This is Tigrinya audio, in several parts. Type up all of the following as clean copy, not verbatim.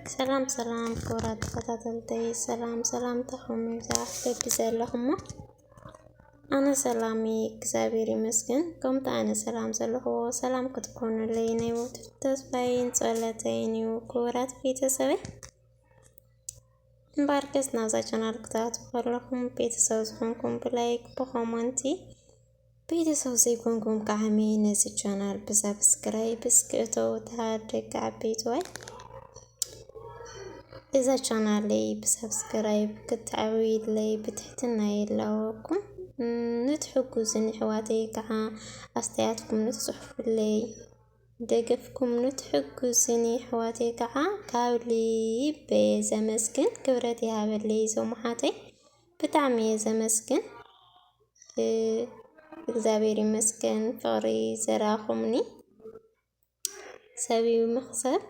سلام كورات فتاتلتي سلام تخم زاحف بزلهم أنا سلامي كزابيري مسكن قمت أنا سلام زلهو سلام كتكون ليني وتفتسبين صلتين وكورات في تسوي مباركس نازا جنال كتات وخلهم بيتسوزكم بلايك بخومنتي بيتسوزي كونكم كعمي نزي جنال بسابسكرايب بسكتو تهدك عبيتوي إذا كان لي بسبسكرايب كتعويد لي بتحتنا يلاوكم نتحكوا زن حواتي كعا أستياتكم نتصحف لي دقفكم نتحكوا زني حواتي كعا كاولي بزمسكن كورتي هابلي زومحاتي بتعمي زمسكن إغزابيري مسكن فغري زراخمني سبي مخسر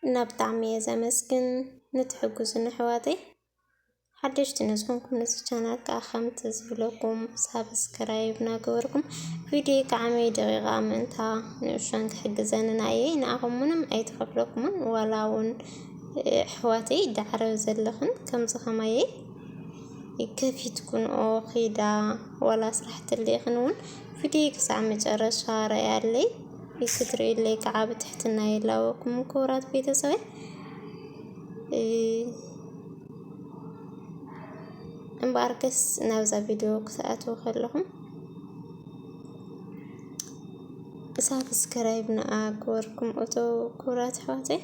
نبتعمي زمسكن نتحقوز نحواتي حدش تنزهونكم نسو چانال كأخمت زبلوكم سابسكرايب ناقوركم فيديو كعمي دقيقة منتا نوشان كحقزان نايي ناقم منم اي تخفلوكم ولاون حواتي دعرو زلخن كم زخمايي كيف تكون او خيدا ولا صرحت اللي خنون فيديو كسعمي جرشا ريالي يكتري اللي كعاب تحتنا يلاوكم كورات بيتسوي مباركس ناوزا فيديو كساعتو خلهم سابسكرايب ناقوركم اوتو كورات حواتي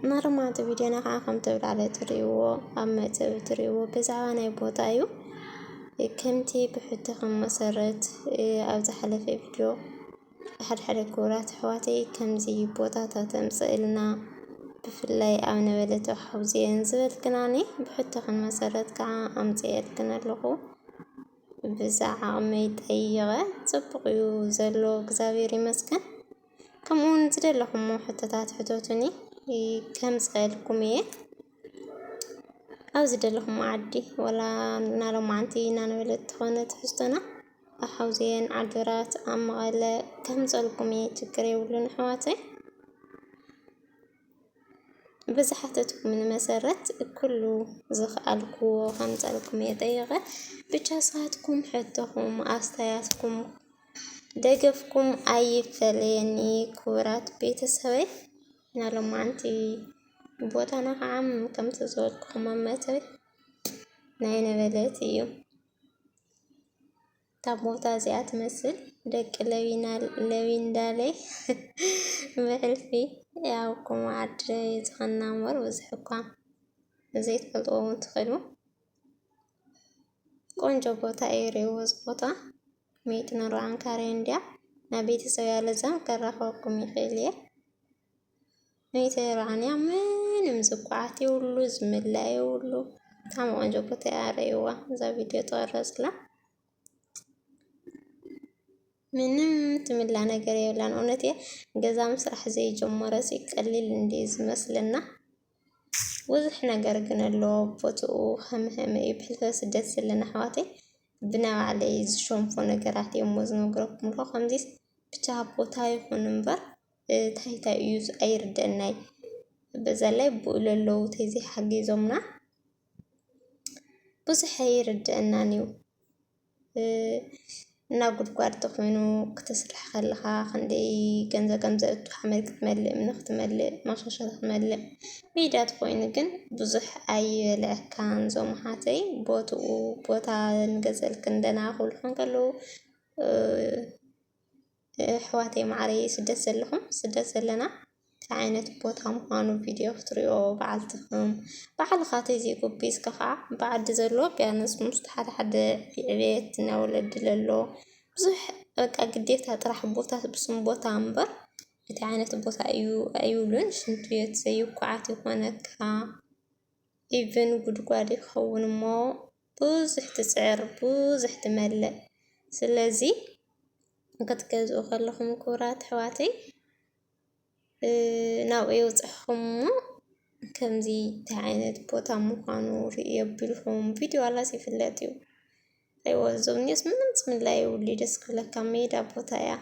نرمات فيديو ناقاكم تبل على تريوو اما تريوو بزعواني بوطايو كمتي بحتكم مسرت أو زحلة في فيديو حد كورات حواتي كم زي بوطاتا تمسئلنا بفلاي أو نبلت وحوزين زبل كناني بحتكم مسرت كعا أمزيل كنا لغو بزاعة أميد أيغة تبقيو زلو كزابيري مسكن كمون زدل لهم مو حتتات حدوتني كم سألكم إيه أو زد لهم عدي ولا نالهم عنتي نانولد خونت حستنا أحوزين عدرات أم غلا كم زلكم يتكري ولون حواتي بزحتتكم من مسرت كله زخالكو خمزلكم يديغة بجاساتكم حدهم أستياتكم دقفكم أي فليني كورات بيتسوي نالهم عنتي بوتانا عم كم تزوركم مامتي ناينا بلاتيو تابوتا زيات مسل دك لوين دالي بعلفي ياوكم عد يتخنا مر وزحكم زيت قلطوون تخلو قنجو بوتا ايري وزبوتا ميتنا روان كارين ديا نبيتي سويا لزام كراخوكم يخيليه ميتي روان يامن مزقعاتي ولو زملاي ولو تامو قنجو بوتا ايريوا زا فيديو تغرسلا منم تملا ነገር የብላን እውነት ገዛ መስራሕ ዘይ ጀመረ ሲቀልል እንዲዝ መስለና ወዝሕ ነገር ግን አለው ፎቶኡ ህምህም ይብልተ ስደት ስለና حواتي ብናባለይ ዝሾምፎ ነገራት የሞዝ ነገርኩም ነው ከምዚስ ብቻ ቦታ ይሁን እንበር ታይታይ ዩዝ አይርደናይ በዛ ላይ ብኡለለው ተዚ ሓጊዞምና ብዙሕ አይርደና ነው እና ጉድጓድ ተኾይኑ ክትስራሕ ከለኻ ክንደይ ገንዘብ ከምዘእቱ ሓመድ ክትመልእ ምን ክትመልእ ማሽሻ ክትመልእ ሜዳት ኮይኑ ግን ብዙሕ ኣይበልዕካን ዞምሓተይ ቦታኡ ቦታ ንገዘልክ እንደና ኩልኹም ከለው حواتي معري سدس لهم سدس لنا تعينت بوتهم هانو فيديو فتريو بعلتهم بعد خاطي زي كوبيس كخا بعد زلو بيانس مستحد حد في عبيت نولد للو بزح قديت هطرح بوتا بسم بوتا امبر تعينت بوتا ايولون شنتويت زيو كعاتي هونك ايفن قدقادي خون مو بوزح تسعر بوزح تملأ سلازي كتكزو خلهم كورات حواتي ناو يوصحهم كمزي تعينت بوتا مخانو يبلهم فيديو على سيفلاتيو ايوا زومنيس من الله يولي دسك لك ميدا بوتايا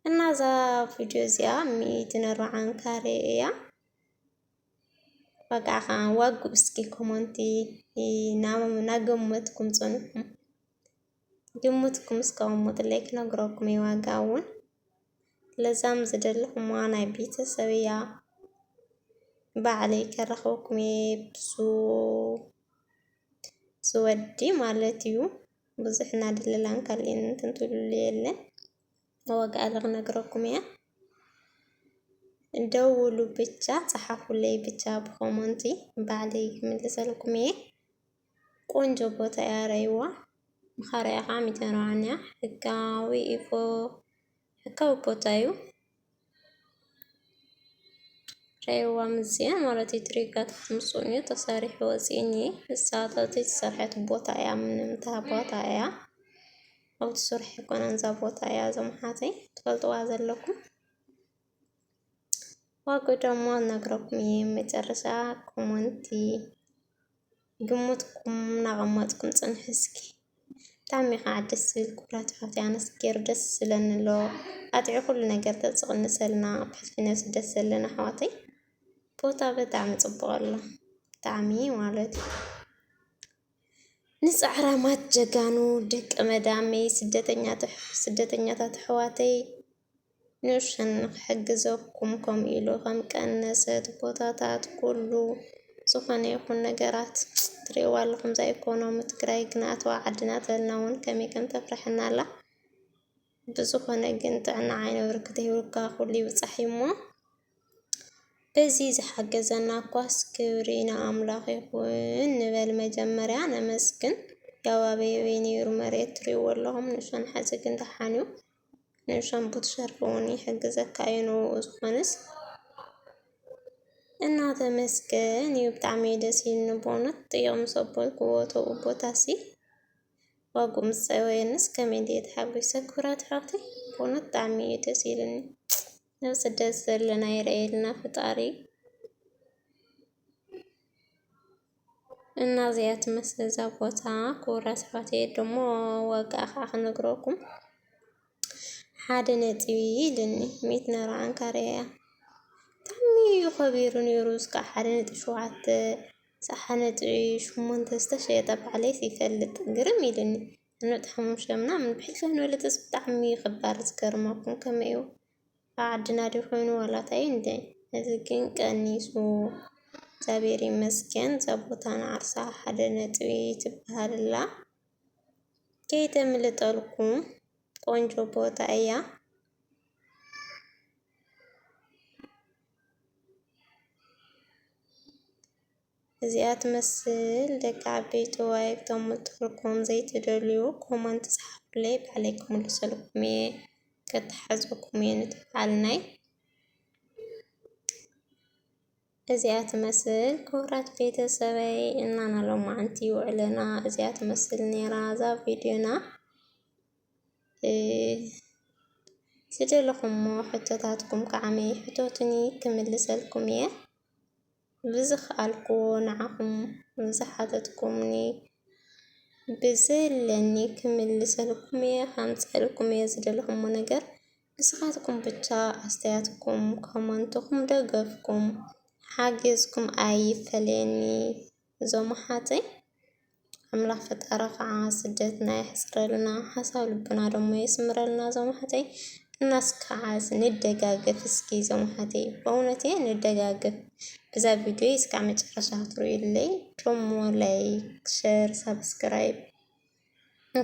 እና እዛ ቪድዮ እዚኣ 140 ካሬ እያ። ወቃኻ ዋጉ እስኪ ኮመንቲ ናገመትኩም ጽንኩም ግምትኩም እስከመጥለይ ክነግረኩም ይዋጋውን ለዛም ዝደለኹም ናይ ቤተሰብ እያ ባዕለይ ከረኸብኩም ብሱ ዝወዲ ማለት እዩ። ብዙሕ እናድለላን ካልእን እንትንትሉ የለን ወጋእ ክነግረኩም እያ። ደውሉ ብቻ ጻሓፉለይ ብቻ ብኮመንቲ ባዕለይ ክምልሰልኩም እየ። ቆንጆ ቦታ እያ ረይዋ መኻርያኻ 140 ሕጋዊ ቦታ እዩ። ረይዋ ምዝያ ማለት እዩ። ትሪጋት ክትምስኡ እዩ ተሰሪሑ ወፂኒ እሳታት ተሰርሐት ቦታ እያ። ምንም ቦታ እያ ኣብቲ ስራሕ ይኮነን እዛ ቦታ እያ ዘመሓተይ ትፈልጥዋ ዘለኩም ዋጉ ደሞ ነግረኩም እየ። መጨረሻ ኮመንቲ ግምትኩም ናቐመጥኩም ጽንሕ እስኪ ብጣዕሚ ከዓ ደስ ዝብል ኩራት ሕት ያነስ ገይሩ ደስ ዝብለኒ ኣሎ። ኣጥዒ ኩሉ ነገር ተፅቕንሰልና ብሕልፊነስ ደስ ዘለና ኣሕዋተይ ቦታ ብጣዕሚ ጽቡቕ ኣሎ ብጣዕሚ ማለት እዩ። ንጻዕራማት ጀጋኑ ደቂ መዳመይ ስደተኛታት ኣሕዋተይ ንኡሽን ክሕግዘኩም ከምኡ ኢሉ ከም ቀነሰት ቦታታት ኩሉ ዝኾነ ይኹን ነገራት ትሪእዋ ኣለኹም። ዛ ኢኮኖሚ ትግራይ ግናእተዋ ዓድና ዘለና እውን ከመይ ከም ተፍርሐና ኣላ ብዝኾነ ግን ጥዕና ዓይነ ብርክተ ይብልካ ኩሉ ይብፃሕ እሞ በዚ ዝሓገዘና ኳስ ክብሪ ንኣምላኽ ይኹን ንበል። መጀመርያ ነመስግን ያባበይ ነይሩ መሬት ትሪእዎ ኣለኹም ንኡሽን ሓዚ ግን ተሓንዩ ንኡሽን ቡትሸርፊ እውን ይሕግዘካ እዩ ንውኡ ዝኾንስ እና ተመስገን እዩ። ብጣዕሚ ደስ ይብልኒ በእውነት ጥዮም ሰበልክዎ ተኡ ቦታሲ ዋጉ ምስ ፀወየንስ ከመይ እንዴት ሓጒሰ ክብራት ሕወተይ በእውነት ብጣዕሚ ደስ ይብልኒ። ናብ ስደት ዘለና ይርአየልና ፈጣሪ እና እዚኣ ትመስል እዛ ቦታ ክብራት ሕወተይ ደሞ ዋጋኣ ከዓ ክነግረኩም 1.0 ኢልኒ 140 ካሬ እያ። ብጣዕሚ እዩ ከቢሩ ነይሩ እስካብ 1.7 1.8 ዝተሸየጠ ባዕለይስ ይፈልጥ ግርም ኢልኒ 1.5 ምናምን ብሕልፊ ንበለተስ ብጣዕሚ ክባር ዝገርመኩም ከመይ እዩ ኣብ ዓድና ዶ ኮይኑ ዋላታይ እንደ እዚ ግን ቀኒሱ እግዚአብሔር ይመስገን። እዛ ቦታ ንዓርሳ 1.0 ትበሃልላ ከይተምልጠልኩም ቆንጆ ቦታ እያ። እዚኣ ትመስል ደቂ ዓበይቲ ዋይ ክተምልጠልኩም ዘይትደልዩ ኮመንት ጻሓፉለይ ባዕለይ ክምልሰልኩም እየ ከተሓዘኩም እየ ንትበሃል እዚኣ ትመስል ክብራት ቤተሰበይ እናና ሎማዓንቲ ውዕለና እዚኣ ትመስል ነይራ እዛ ቪድዮና ዝደለኹሞ ሕቶታትኩም ከዓመይ ሕቶትኒ ክምልሰልኩም እየ ብዝኽኣልክዎ ንዓኹም ዝሓተትኩምኒ ብዘለኒ ክምልሰልኩም እየ ከምፅአልኩም እየ ዝደለኹሞ ነገር ንስኻትኩም ብቻ ኣስተያየትኩም ኮመንትኩም ደገፍኩም ሓገዝኩም ኣይፈለየኒ እዞም ኣሓተይ ኣምላኽ ፈጣሪ ከዓ ስደትና ይሕፅረልና ሓሳብ ልብና ደሞ የስምረልና እዞም ኣሓተይ እናስከዓስ እንደጋገፍ እስኪ እዞም ኣሓተይ በእውነት እንደጋገፍ። በዛ ቪድዮ እስካብ መጨረሻ ትሪኡለይ ደሞ ላይክ ሸር ሰብስክራይብ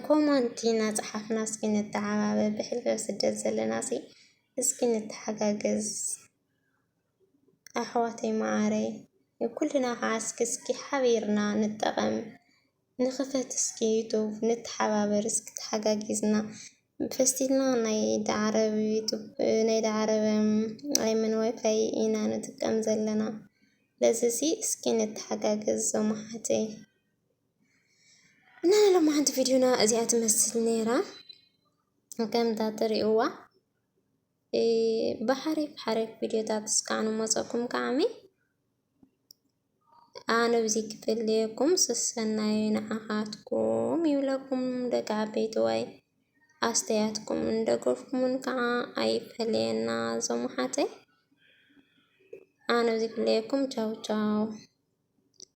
ኮመንቲ እናፀሓፍና እስኪ ንተዓባበ ብሕልፊ ስደት ዘለና እስኪ ንተሓጋገዝ ኣሕዋተይ ማዕረይ ኩልና ከዓ እስኪ ሓቢርና ንጠቐም ንኽፈት እስኪ ዩቱብ ንተሓባበር እስኪ ተሓጋጊዝና ፈስቲልና ናይ ዳዕረብ ኣይመን ዋይፋይ ኢና ንጥቀም ዘለና ለዚሲ እስኪ ንተሓጋገዝ እዞም ኣሓተይ እና ሎማዓንቲ ቪድዮና እዚኣ ትመስል ነይራ ከምታ ትሪእዋ ብሓሪፍ ቪድዮታት እስካዕ ንመፀኩም ከዓመ ኣነ ብዚ ክፍለየኩም ስሰናይ ንዓኻትኩም ይብለኩም ደቂ ዓበይቲ ዋይ ኣስተያየትኩም እንደገፍኩምን ከዓ ኣይፈለየና ዞም ሓተይ ኣነ ዝግለየኩም ቻው ቻው